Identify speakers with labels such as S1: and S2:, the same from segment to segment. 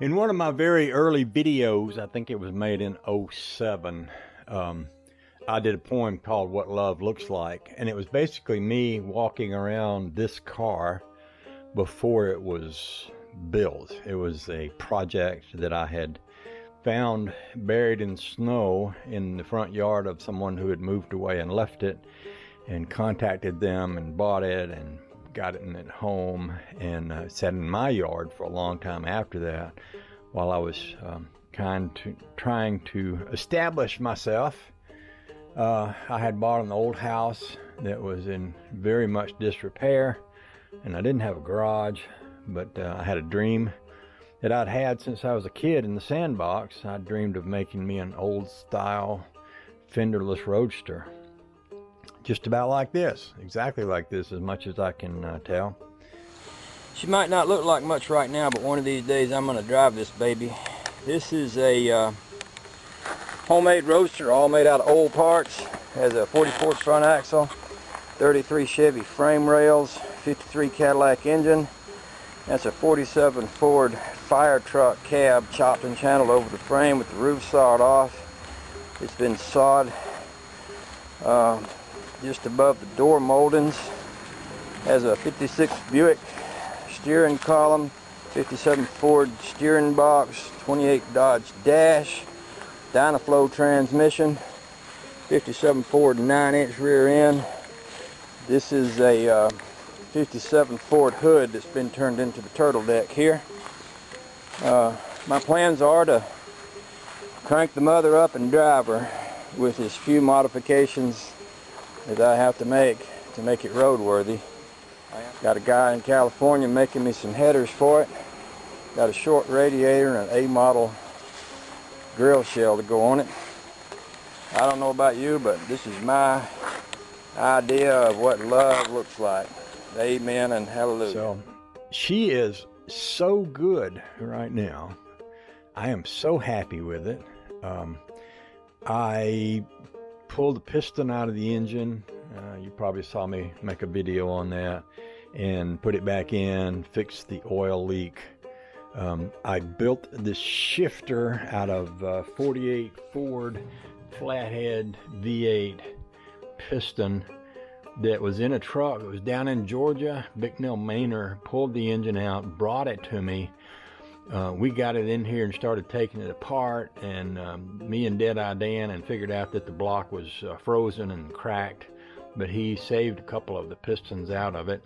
S1: In one of my very early videos, I think it was made in '07, I did a poem called What Love Looks Like, and it was basically me walking around this car before it was built. It was a project that I had found buried in snow in the front yard of someone who had moved away and left it, and contacted them and bought it and got it in at home, and sat in my yard for a long time after that while I was trying to establish myself. I had bought an old house that was in very much disrepair, and I didn't have a garage, but I had a dream that I'd had since I was a kid in the sandbox. I dreamed of making me an old style fenderless roadster. Just about like this, exactly like this, as much as I can tell.
S2: She might not look like much right now, but one of these days I'm going to drive this baby. This is a homemade roadster, all made out of old parts. Has a 44 front axle, 33 Chevy frame rails, 53 Cadillac engine. That's a 47 Ford fire truck cab, chopped and channeled over the frame with the roof sawed off. It's been sawed just above the door moldings. Has a 56 Buick steering column, 57 Ford steering box, 28 Dodge Dash, Dynaflow transmission, 57 Ford 9-inch rear end. This is a 57 Ford hood that's been turned into the turtle deck here. My plans are to crank the mother up and drive her with as few modifications that I have to make it roadworthy. Got a guy in California making me some headers for it. Got a short radiator and an A model grill shell to go on it. I don't know about you, but this is my idea of what love looks like. Amen and hallelujah.
S1: So she is so good right now. I am so happy with it. I pulled the piston out of the engine. You probably saw me make a video on that, and put it back in, fixed the oil leak. I built this shifter out of 48 Ford flathead V8 piston that was in a truck. It was down in Georgia. Bicknell Maynor pulled the engine out, brought it to me. We got it in here and started taking it apart, and me and Deadeye Dan, and figured out that the block was frozen and cracked, but he saved a couple of the pistons out of it.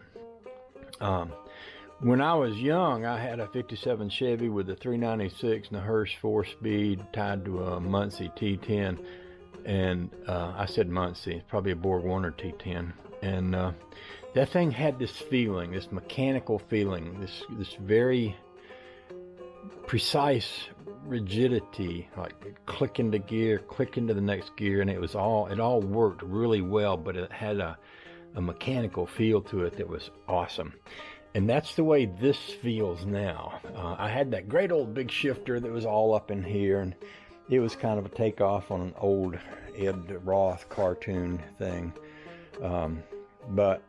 S1: When I was young, I had a 57 Chevy with a 396 and a Hirsch 4-speed tied to a Muncie T10, and I said Muncie, it's probably a Borg Warner T10, and that thing had this feeling, this mechanical feeling, this very precise rigidity, like click into gear, click into the next gear, and it all worked really well, but it had a mechanical feel to it that was awesome. And that's the way this feels now. I had that great old big shifter that was all up in here, and it was kind of a takeoff on an old Ed Roth cartoon thing. But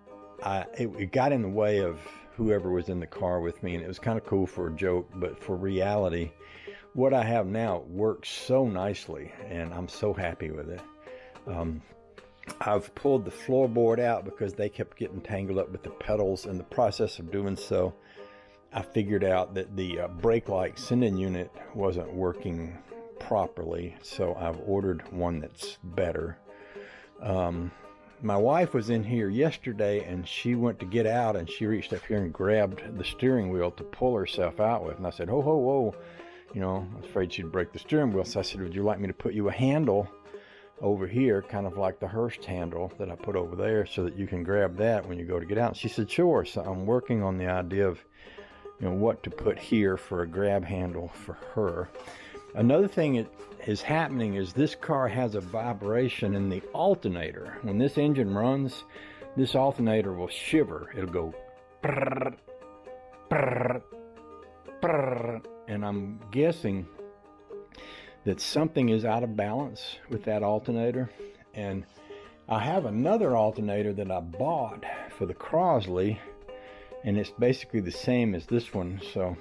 S1: it got in the way of whoever was in the car with me, and it was kind of cool for a joke, but for reality, what I have now works so nicely, and I'm so happy with it. I've pulled the floorboard out because they kept getting tangled up with the pedals. In the process of doing so, I figured out that the brake-like sending unit wasn't working properly, so I've ordered one that's better. My wife was in here yesterday, and she went to get out, and she reached up here and grabbed the steering wheel to pull herself out with, and I said, "Ho, ho, whoa," you know, I was afraid she'd break the steering wheel. So I said, "Would you like me to put you a handle over here, kind of like the Hurst handle that I put over there, so that you can grab that when you go to get out?" And she said, "Sure." So I'm working on the idea of, you know, what to put here for a grab handle for her. Another thing that is happening is this car has a vibration in the alternator. When this engine runs, this alternator will shiver. It'll go brrr, brrr, brrr, and I'm guessing that something is out of balance with that alternator. And I have another alternator that I bought for the Crosley, and it's basically the same as this one, so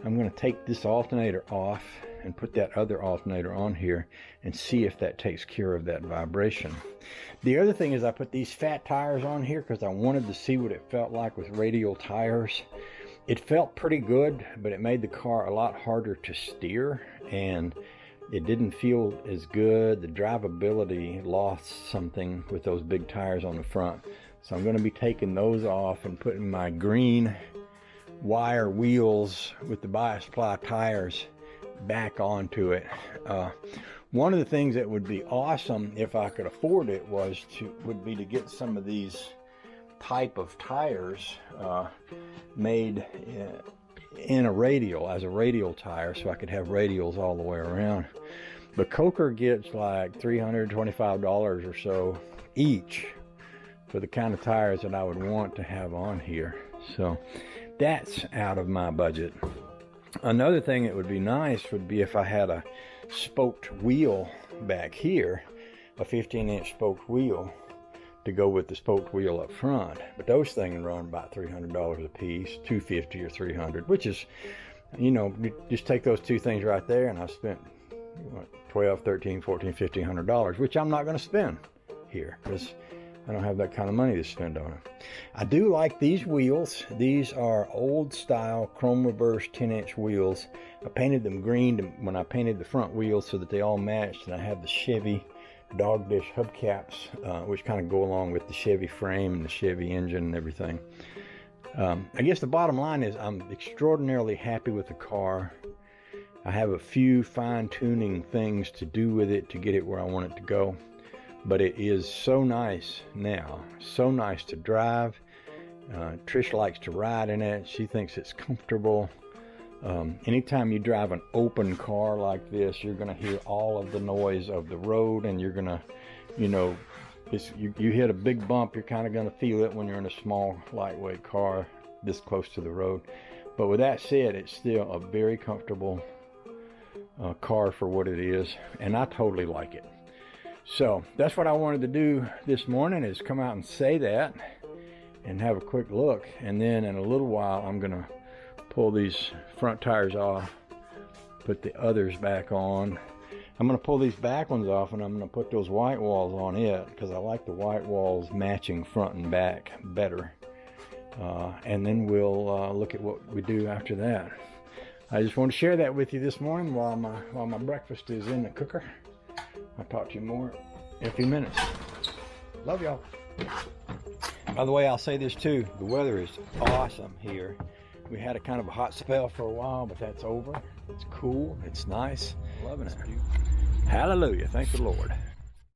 S1: I'm going to take this alternator off and put that other alternator on here and see if that takes care of that vibration. The other thing is I put these fat tires on here because I wanted to see what it felt like with radial tires. It felt pretty good, but it made the car a lot harder to steer, and it didn't feel as good. The drivability lost something with those big tires on the front. So I'm going to be taking those off and putting my green wire wheels with the bias ply tires back onto it. One of the things that would be awesome if I could afford it would be to get some of these type of tires made in a radial, as a radial tire, so I could have radials all the way around. But Coker gets like $325 or so each for the kind of tires that I would want to have on here. So that's out of my budget. Another thing that would be nice would be if I had a spoked wheel back here, a 15-inch spoked wheel to go with the spoked wheel up front. But those things run about $300 a piece, $250 or $300, which is, you know, you just take those two things right there, and I spent what, $12, $13, $14, $1,500, which I'm not going to spend here because I don't have that kind of money to spend on it. I do like these wheels. These are old style chrome reverse 10-inch wheels. I painted them green when I painted the front wheels so that they all matched, and I have the Chevy dog dish hubcaps, which kind of go along with the Chevy frame and the Chevy engine and everything. I guess the bottom line is I'm extraordinarily happy with the car. I have a few fine-tuning things to do with it to get it where I want it to go. But it is so nice now, so nice to drive. Trish likes to ride in it. She thinks it's comfortable. Anytime you drive an open car like this, you're going to hear all of the noise of the road, and you're going to, you know, you hit a big bump, you're kind of going to feel it when you're in a small, lightweight car this close to the road. But with that said, it's still a very comfortable car for what it is, and I totally like it. So that's what I wanted to do this morning, is come out and say that and have a quick look. And then in a little while, I'm going to pull these front tires off, put the others back on. I'm going to pull these back ones off, and I'm going to put those white walls on it because I like the white walls matching front and back better. And then we'll look at what we do after that. I just want to share that with you this morning while my breakfast is in the cooker. I'll talk to you more in a few minutes. Love y'all. By the way, I'll say this too. The weather is awesome here. We had a kind of a hot spell for a while, but that's over. It's cool. It's nice. Loving it. Hallelujah. Thank the Lord.